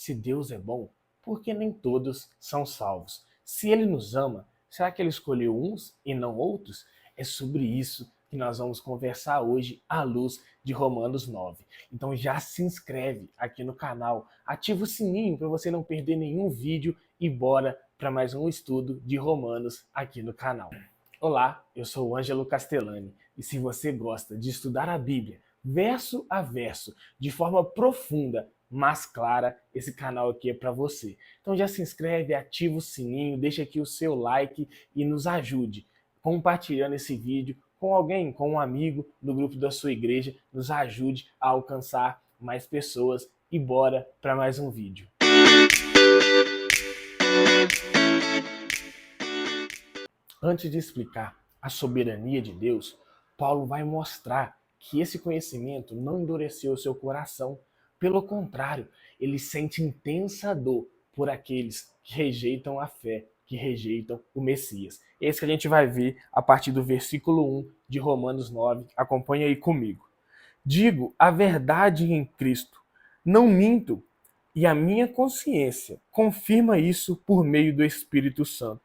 Se Deus é bom, por que nem todos são salvos? Se Ele nos ama, será que Ele escolheu uns e não outros? É sobre isso que nós vamos conversar hoje à luz de Romanos 9. Então já se inscreve aqui no canal, ativa o sininho para você não perder nenhum vídeo e bora para mais um estudo de Romanos aqui no canal. Olá, eu sou o Ângelo Castellani e se você gosta de estudar a Bíblia verso a verso, de forma profunda, mas clara, esse canal aqui é para você. Então já se inscreve, ativa o sininho, deixa aqui o seu like e nos ajude compartilhando esse vídeo com alguém, com um amigo no grupo da sua igreja, nos ajude a alcançar mais pessoas e bora para mais um vídeo. Antes de explicar a soberania de Deus, Paulo vai mostrar que esse conhecimento não endureceu o seu coração. Pelo contrário, ele sente intensa dor por aqueles que rejeitam a fé, que rejeitam o Messias. É isso que a gente vai ver a partir do versículo 1 de Romanos 9. Acompanha aí comigo. Digo a verdade em Cristo, não minto, e a minha consciência confirma isso por meio do Espírito Santo.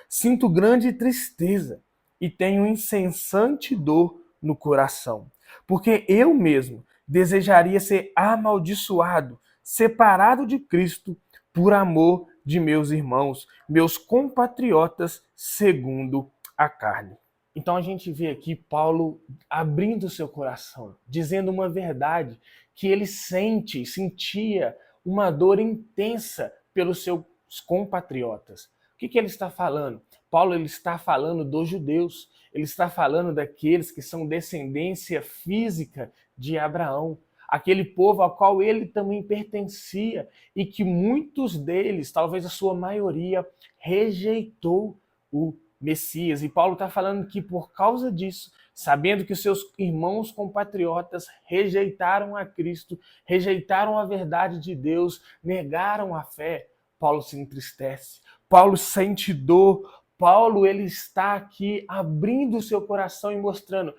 Sinto grande tristeza e tenho incessante dor no coração, porque eu mesmo desejaria ser amaldiçoado, separado de Cristo, por amor de meus irmãos, meus compatriotas, segundo a carne. Então a gente vê aqui Paulo abrindo seu coração, dizendo uma verdade que ele sentia uma dor intensa pelos seus compatriotas. O que ele está falando? Paulo ele está falando dos judeus, ele está falando daqueles que são descendência física de Abraão, aquele povo ao qual ele também pertencia e que muitos deles, talvez a sua maioria, rejeitou o Messias. E Paulo está falando que por causa disso, sabendo que os seus irmãos compatriotas rejeitaram a Cristo, rejeitaram a verdade de Deus, negaram a fé, Paulo se entristece, Paulo sente dor, Paulo ele está aqui abrindo o seu coração e mostrando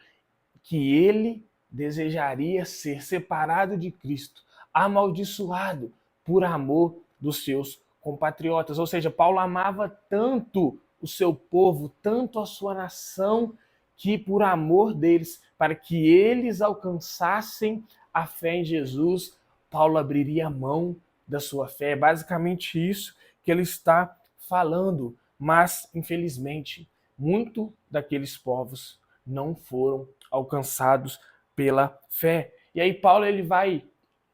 que ele desejaria ser separado de Cristo, amaldiçoado por amor dos seus compatriotas. Ou seja, Paulo amava tanto o seu povo, tanto a sua nação, que por amor deles, para que eles alcançassem a fé em Jesus, Paulo abriria mão da sua fé. É basicamente isso que ele está falando. Mas, infelizmente, muito daqueles povos não foram alcançados pela fé. E aí Paulo ele vai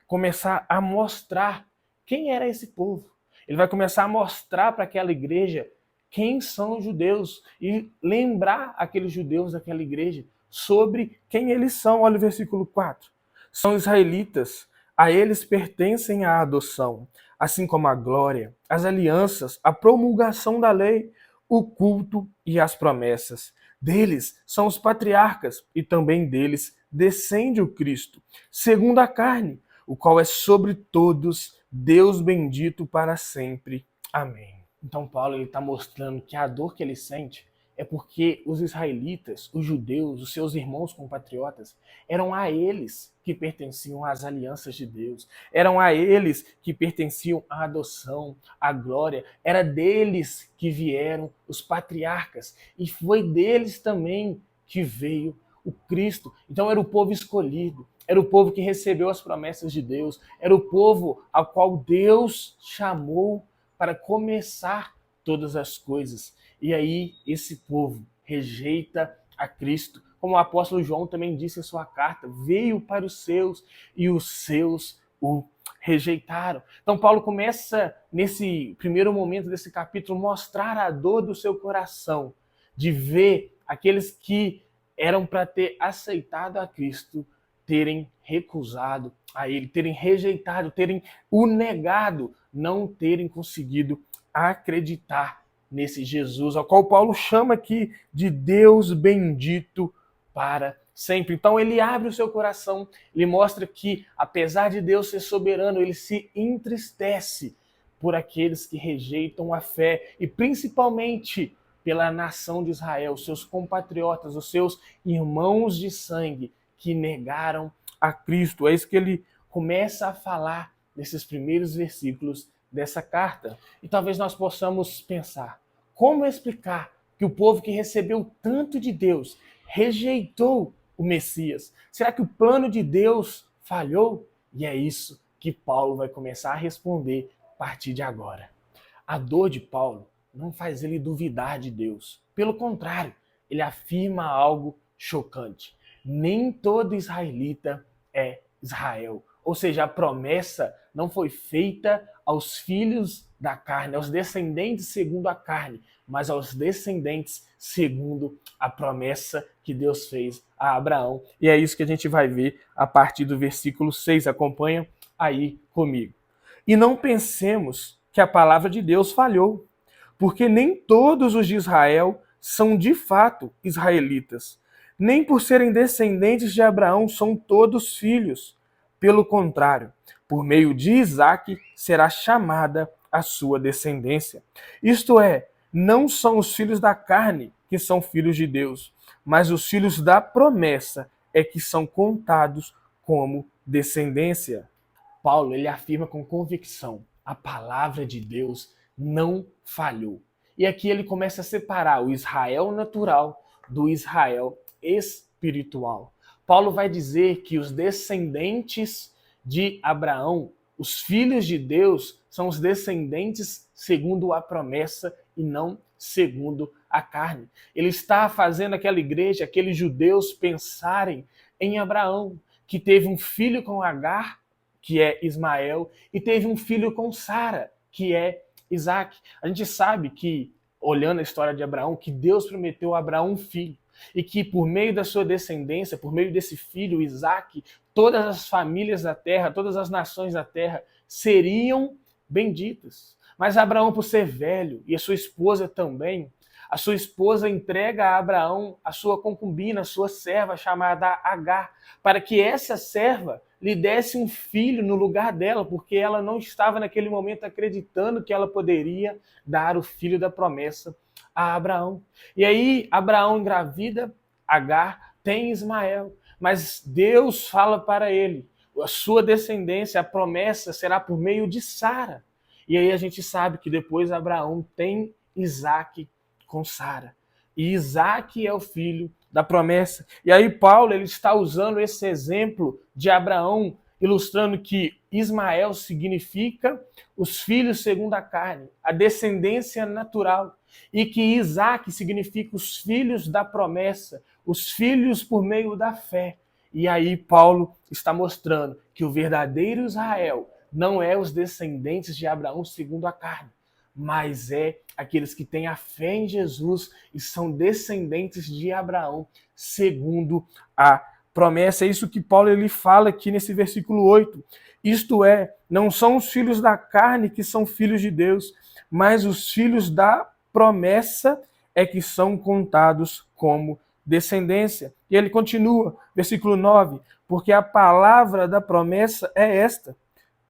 começar a mostrar quem era esse povo. Ele vai começar a mostrar para aquela igreja quem são os judeus e lembrar aqueles judeus daquela igreja sobre quem eles são. Olha o versículo 4. São israelitas, a eles pertencem a adoção, assim como a glória, as alianças, a promulgação da lei, o culto e as promessas. Deles são os patriarcas e também deles descende o Cristo, segundo a carne, o qual é sobre todos, Deus bendito para sempre. Amém. Então Paulo está mostrando que a dor que ele sente é porque os israelitas, os judeus, os seus irmãos compatriotas, eram a eles que pertenciam às alianças de Deus, eram a eles que pertenciam à adoção, à glória, era deles que vieram os patriarcas e foi deles também que veio o Cristo. Então era o povo escolhido, era o povo que recebeu as promessas de Deus, era o povo ao qual Deus chamou para começar todas as coisas. E aí esse povo rejeita a Cristo. Como o apóstolo João também disse em sua carta, veio para os seus e os seus o rejeitaram. Então Paulo começa nesse primeiro momento desse capítulo mostrar a dor do seu coração, de ver aqueles que eram para ter aceitado a Cristo terem recusado a ele, terem rejeitado, terem o negado, não terem conseguido acreditar nesse Jesus, ao qual Paulo chama aqui de Deus bendito para sempre. Então ele abre o seu coração, ele mostra que, apesar de Deus ser soberano, ele se entristece por aqueles que rejeitam a fé e principalmente pela nação de Israel, os seus compatriotas, os seus irmãos de sangue que negaram a Cristo. É isso que ele começa a falar nesses primeiros versículos dessa carta. E talvez nós possamos pensar, como explicar que o povo que recebeu tanto de Deus rejeitou o Messias? Será que o plano de Deus falhou? E é isso que Paulo vai começar a responder a partir de agora. A dor de Paulo não faz ele duvidar de Deus. Pelo contrário, ele afirma algo chocante. Nem todo israelita é Israel. Ou seja, a promessa não foi feita aos filhos da carne, aos descendentes segundo a carne, mas aos descendentes segundo a promessa que Deus fez a Abraão. E é isso que a gente vai ver a partir do versículo 6. Acompanha aí comigo. E não pensemos que a palavra de Deus falhou, porque nem todos os de Israel são de fato israelitas. Nem por serem descendentes de Abraão são todos filhos. Pelo contrário, por meio de Isaque será chamada a sua descendência. Isto é, não são os filhos da carne que são filhos de Deus, mas os filhos da promessa é que são contados como descendência. Paulo, ele afirma com convicção, a palavra de Deus não falhou. E aqui ele começa a separar o Israel natural do Israel espiritual. Paulo vai dizer que os descendentes de Abraão, os filhos de Deus, são os descendentes segundo a promessa e não segundo a carne. Ele está fazendo aquela igreja, aqueles judeus pensarem em Abraão, que teve um filho com Agar, que é Ismael, e teve um filho com Sara, que é Isaac. A gente sabe que, olhando a história de Abraão, que Deus prometeu a Abraão um filho, e que por meio da sua descendência, por meio desse filho, Isaac, todas as famílias da terra, todas as nações da terra seriam benditas. Mas Abraão, por ser velho, e a sua esposa também, a sua esposa entrega a Abraão a sua concubina, a sua serva chamada Agar, para que essa serva lhe desse um filho no lugar dela, porque ela não estava naquele momento acreditando que ela poderia dar o filho da promessa a Abraão. E aí Abraão engravida Agar, tem Ismael, mas Deus fala para ele, a sua descendência, a promessa será por meio de Sara. E aí a gente sabe que depois Abraão tem Isaque com Sara. E Isaque é o filho da promessa. E aí Paulo ele está usando esse exemplo de Abraão, ilustrando que Ismael significa os filhos segundo a carne, a descendência natural, e que Isaque significa os filhos da promessa, os filhos por meio da fé. E aí Paulo está mostrando que o verdadeiro Israel não é os descendentes de Abraão segundo a carne, mas é aqueles que têm a fé em Jesus e são descendentes de Abraão segundo a promessa. É isso que Paulo ele fala aqui nesse versículo 8. Isto é, não são os filhos da carne que são filhos de Deus, mas os filhos da promessa é que são contados como descendência. E ele continua, versículo 9, porque a palavra da promessa é esta: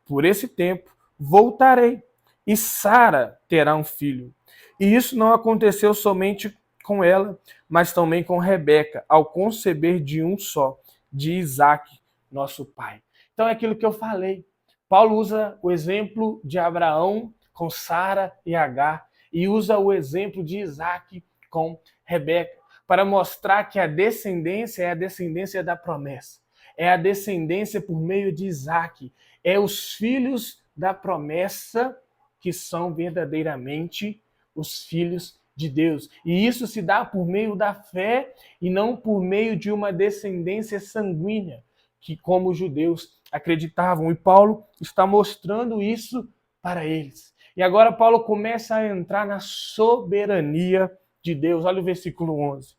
por esse tempo voltarei, e Sara terá um filho. E isso não aconteceu somente com ela, mas também com Rebeca, ao conceber de um só, de Isaque, nosso pai. Então é aquilo que eu falei. Paulo usa o exemplo de Abraão com Sara e Agar, e usa o exemplo de Isaque com Rebeca, para mostrar que a descendência é a descendência da promessa. É a descendência por meio de Isaque. É os filhos da promessa que são verdadeiramente os filhos de Deus. E isso se dá por meio da fé e não por meio de uma descendência sanguínea, que como os judeus acreditavam. E Paulo está mostrando isso para eles. E agora Paulo começa a entrar na soberania de Deus. Olha o versículo 11.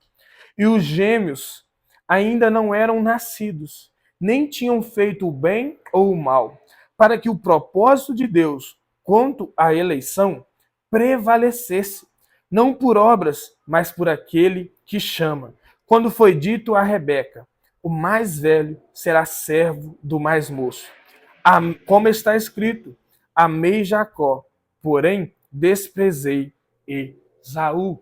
E os gêmeos ainda não eram nascidos, nem tinham feito o bem ou o mal, para que o propósito de Deus quanto à eleição prevalecesse, não por obras, mas por aquele que chama. Quando foi dito a Rebeca, o mais velho será servo do mais moço. Como está escrito, amei Jacó, porém desprezei Esaú.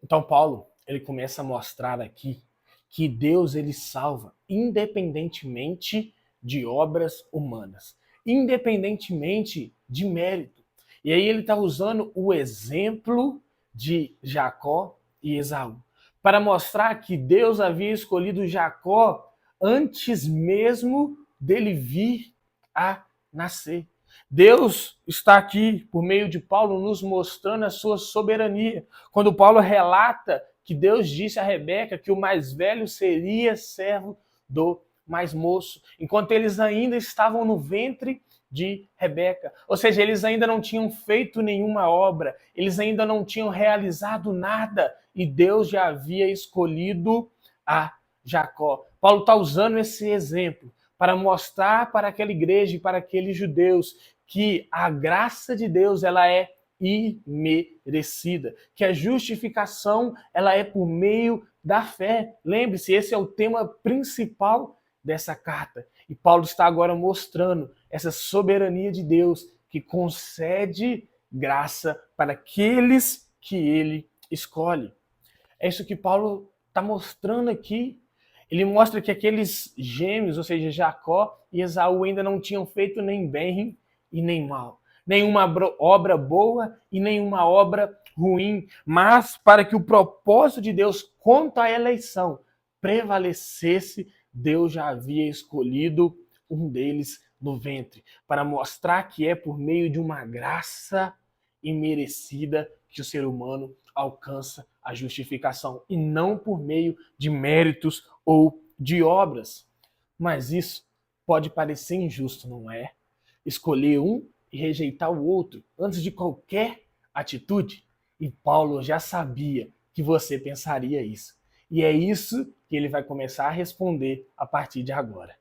Então Paulo, ele começa a mostrar aqui que Deus ele salva independentemente de obras humanas. independentemente de mérito. E aí ele está usando o exemplo de Jacó e Esaú para mostrar que Deus havia escolhido Jacó antes mesmo dele vir a nascer. Deus está aqui, por meio de Paulo, nos mostrando a sua soberania. Quando Paulo relata que Deus disse a Rebeca que o mais velho seria servo do mais moço, enquanto eles ainda estavam no ventre de Rebeca. Ou seja, eles ainda não tinham feito nenhuma obra, eles ainda não tinham realizado nada, e Deus já havia escolhido a Jacó. Paulo está usando esse exemplo para mostrar para aquela igreja e para aqueles judeus que a graça de Deus ela é imerecida, que a justificação ela é por meio da fé. Lembre-se, esse é o tema principal dessa carta. E Paulo está agora mostrando essa soberania de Deus que concede graça para aqueles que ele escolhe. É isso que Paulo está mostrando aqui. Ele mostra que aqueles gêmeos, ou seja, Jacó e Esaú, ainda não tinham feito nem bem e nem mal. Nenhuma obra boa e nenhuma obra ruim. Mas para que o propósito de Deus quanto à eleição prevalecesse, Deus já havia escolhido um deles no ventre, para mostrar que é por meio de uma graça imerecida que o ser humano alcança a justificação, e não por meio de méritos ou de obras. Mas isso pode parecer injusto, não é? Escolher um e rejeitar o outro antes de qualquer atitude. E Paulo já sabia que você pensaria isso. E é isso que ele vai começar a responder a partir de agora.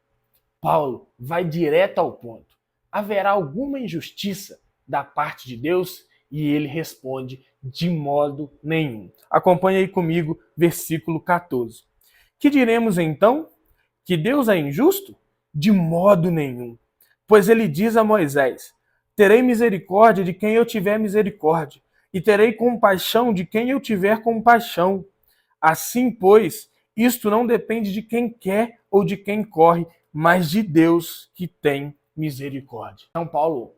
Paulo vai direto ao ponto. Haverá alguma injustiça da parte de Deus? E ele responde: de modo nenhum. Acompanhe aí comigo, versículo 14. Que diremos então? Que Deus é injusto? De modo nenhum. Pois ele diz a Moisés: terei misericórdia de quem eu tiver misericórdia, e terei compaixão de quem eu tiver compaixão. Assim, pois, isto não depende de quem quer ou de quem corre, mas de Deus que tem misericórdia. Então, Paulo,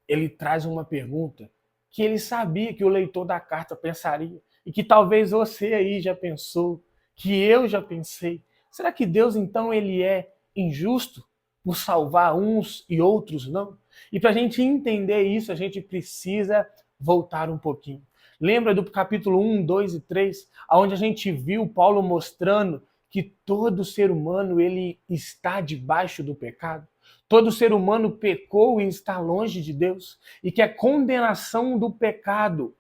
ele traz uma pergunta que ele sabia que o leitor da carta pensaria, e que talvez você aí já pensou, que eu já pensei. Será que Deus, então, ele é injusto por salvar uns e outros não? E para a gente entender isso, a gente precisa voltar um pouquinho. Lembra do capítulo 1, 2 e 3, onde a gente viu Paulo mostrando que todo ser humano ele está debaixo do pecado? Todo ser humano pecou e está longe de Deus, e que a condenação do pecado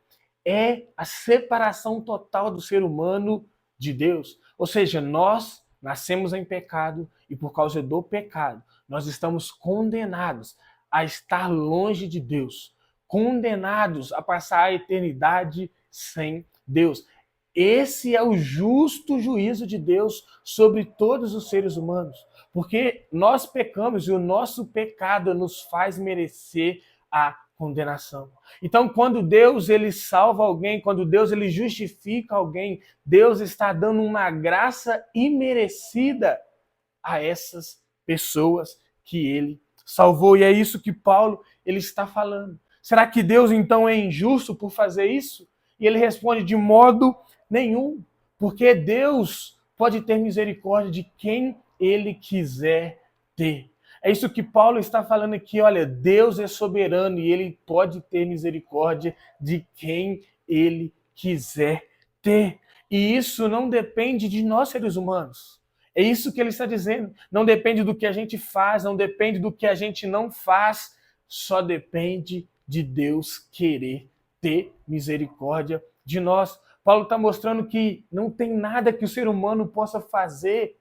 é a separação total do ser humano de Deus. Ou seja, nós nascemos em pecado e por causa do pecado nós estamos condenados a estar longe de Deus, condenados a passar a eternidade sem Deus. Esse é o justo juízo de Deus sobre todos os seres humanos, porque nós pecamos e o nosso pecado nos faz merecer a condenação. Então, quando Deus ele salva alguém, quando Deus ele justifica alguém, Deus está dando uma graça imerecida a essas pessoas que ele salvou. E é isso que Paulo ele está falando. Será que Deus então é injusto por fazer isso? E ele responde: de modo nenhum, porque Deus pode ter misericórdia de quem ele quiser ter. É isso que Paulo está falando aqui. Olha, Deus é soberano e ele pode ter misericórdia de quem ele quiser ter. E isso não depende de nós, seres humanos. É isso que ele está dizendo. Não depende do que a gente faz, não depende do que a gente não faz, só depende de Deus querer ter misericórdia de nós. Paulo está mostrando que não tem nada que o ser humano possa fazer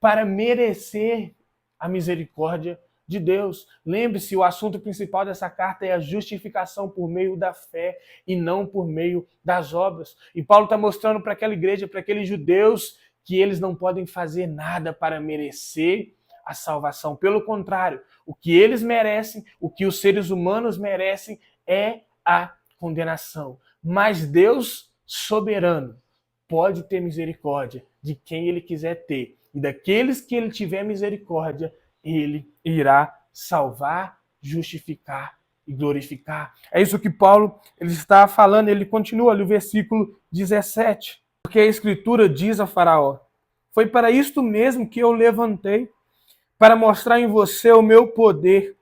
para merecer a misericórdia de Deus. Lembre-se, o assunto principal dessa carta é a justificação por meio da fé e não por meio das obras. E Paulo está mostrando para aquela igreja, para aqueles judeus, que eles não podem fazer nada para merecer a salvação. Pelo contrário, o que eles merecem, o que os seres humanos merecem é a condenação. Mas Deus, soberano, pode ter misericórdia de quem ele quiser ter. E daqueles que ele tiver misericórdia, ele irá salvar justificar e glorificar. É isso que Paulo ele está falando, ele continua ali o versículo 17. Porque a Escritura diz a Faraó: foi para isto mesmo que eu levantei, para mostrar em você o meu poder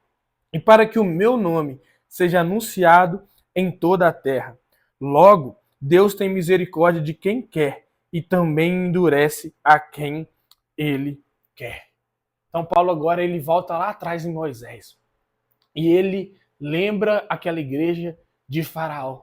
e para que o meu nome seja anunciado em toda a terra. Logo, Deus tem misericórdia de quem quer e também endurece a quem ele quer. Então Paulo agora ele volta lá atrás em Moisés e ele lembra aquela igreja de Faraó.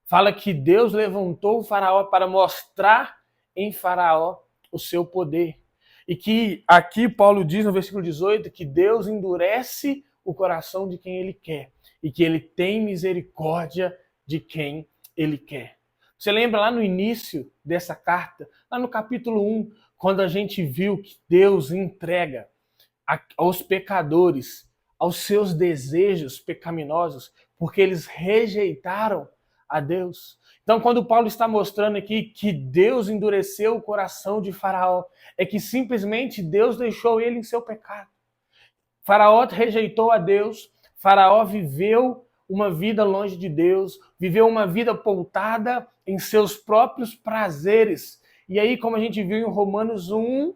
Fala que Deus levantou o Faraó para mostrar em Faraó o seu poder. E que aqui Paulo diz no versículo 18 que Deus endurece o coração de quem ele quer e que ele tem misericórdia de quem ele quer. Você lembra lá no início dessa carta, lá no capítulo 1, quando a gente viu que Deus entrega aos pecadores, aos seus desejos pecaminosos, porque eles rejeitaram a Deus. Então, quando Paulo está mostrando aqui que Deus endureceu o coração de Faraó, é que simplesmente Deus deixou ele em seu pecado. Faraó rejeitou a Deus, Faraó viveu uma vida longe de Deus, viveu uma vida pautada em seus próprios prazeres. E aí, como a gente viu em Romanos 1,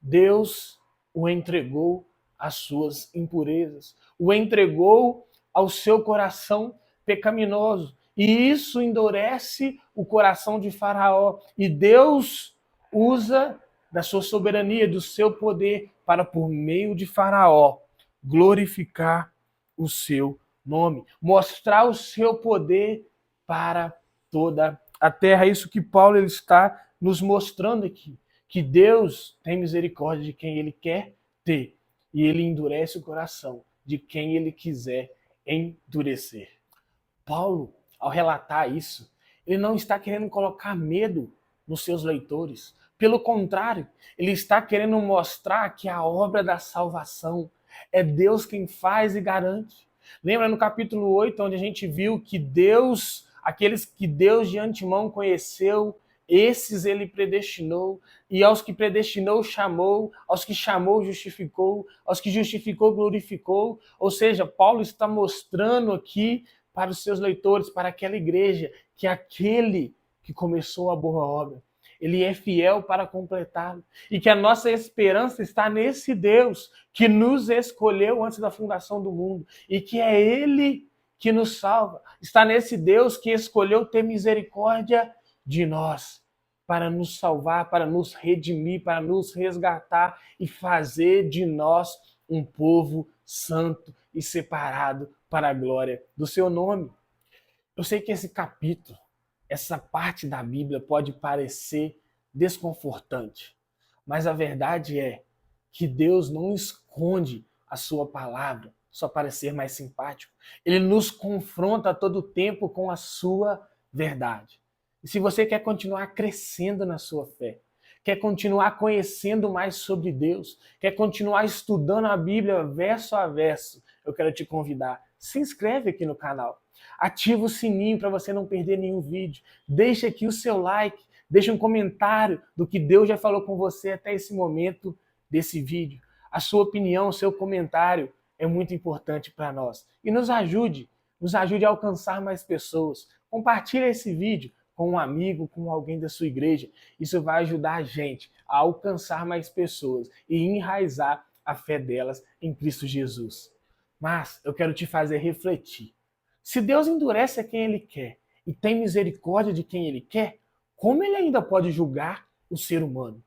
Deus o entregou às suas impurezas, o entregou ao seu coração pecaminoso. E isso endurece o coração de Faraó. E Deus usa da sua soberania, do seu poder, para, por meio de Faraó, glorificar o seu nome, mostrar o seu poder para toda a terra. É isso que Paulo ele está nos mostrando aqui, que Deus tem misericórdia de quem ele quer ter e ele endurece o coração de quem ele quiser endurecer. Paulo, ao relatar isso, ele não está querendo colocar medo nos seus leitores. Pelo contrário, ele está querendo mostrar que a obra da salvação é Deus quem faz e garante. Lembra no capítulo 8, onde a gente viu que Deus, aqueles que Deus de antemão conheceu, esses ele predestinou, e aos que predestinou, chamou, aos que chamou, justificou, aos que justificou, glorificou. Ou seja, Paulo está mostrando aqui para os seus leitores, para aquela igreja, que aquele que começou a boa obra, ele é fiel para completá-lo. E que a nossa esperança está nesse Deus que nos escolheu antes da fundação do mundo. E que é Ele que nos salva. Está nesse Deus que escolheu ter misericórdia de nós, para nos salvar, para nos redimir, para nos resgatar e fazer de nós um povo santo e separado para a glória do seu nome. Eu sei que esse capítulo, essa parte da Bíblia pode parecer desconfortante, mas a verdade é que Deus não esconde a sua palavra só para ser mais simpático. Ele nos confronta a todo tempo com a sua verdade. E se você quer continuar crescendo na sua fé, quer continuar conhecendo mais sobre Deus, quer continuar estudando a Bíblia verso a verso, eu quero te convidar. Se inscreve aqui no canal. Ativa o sininho para você não perder nenhum vídeo. Deixa aqui o seu like, deixa um comentário do que Deus já falou com você até esse momento desse vídeo. A sua opinião, o seu comentário é muito importante para nós. E nos ajude a alcançar mais pessoas. Compartilhe esse vídeo com um amigo, com alguém da sua igreja. Isso vai ajudar a gente a alcançar mais pessoas e enraizar a fé delas em Cristo Jesus. Mas eu quero te fazer refletir. Se Deus endurece a quem Ele quer e tem misericórdia de quem Ele quer, como Ele ainda pode julgar o ser humano?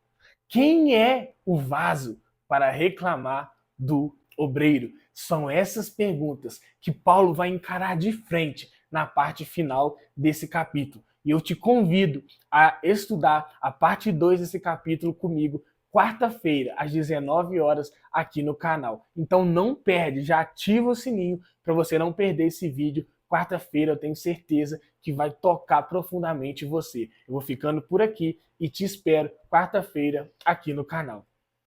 Quem é o vaso para reclamar do obreiro? São essas perguntas que Paulo vai encarar de frente na parte final desse capítulo. E eu te convido a estudar a parte 2 desse capítulo comigo, quarta-feira, às 19 horas, aqui no canal. Então não perde, já ativa o sininho para você não perder esse vídeo. Quarta-feira eu tenho certeza que vai tocar profundamente você. Eu vou ficando por aqui e te espero quarta-feira aqui no canal.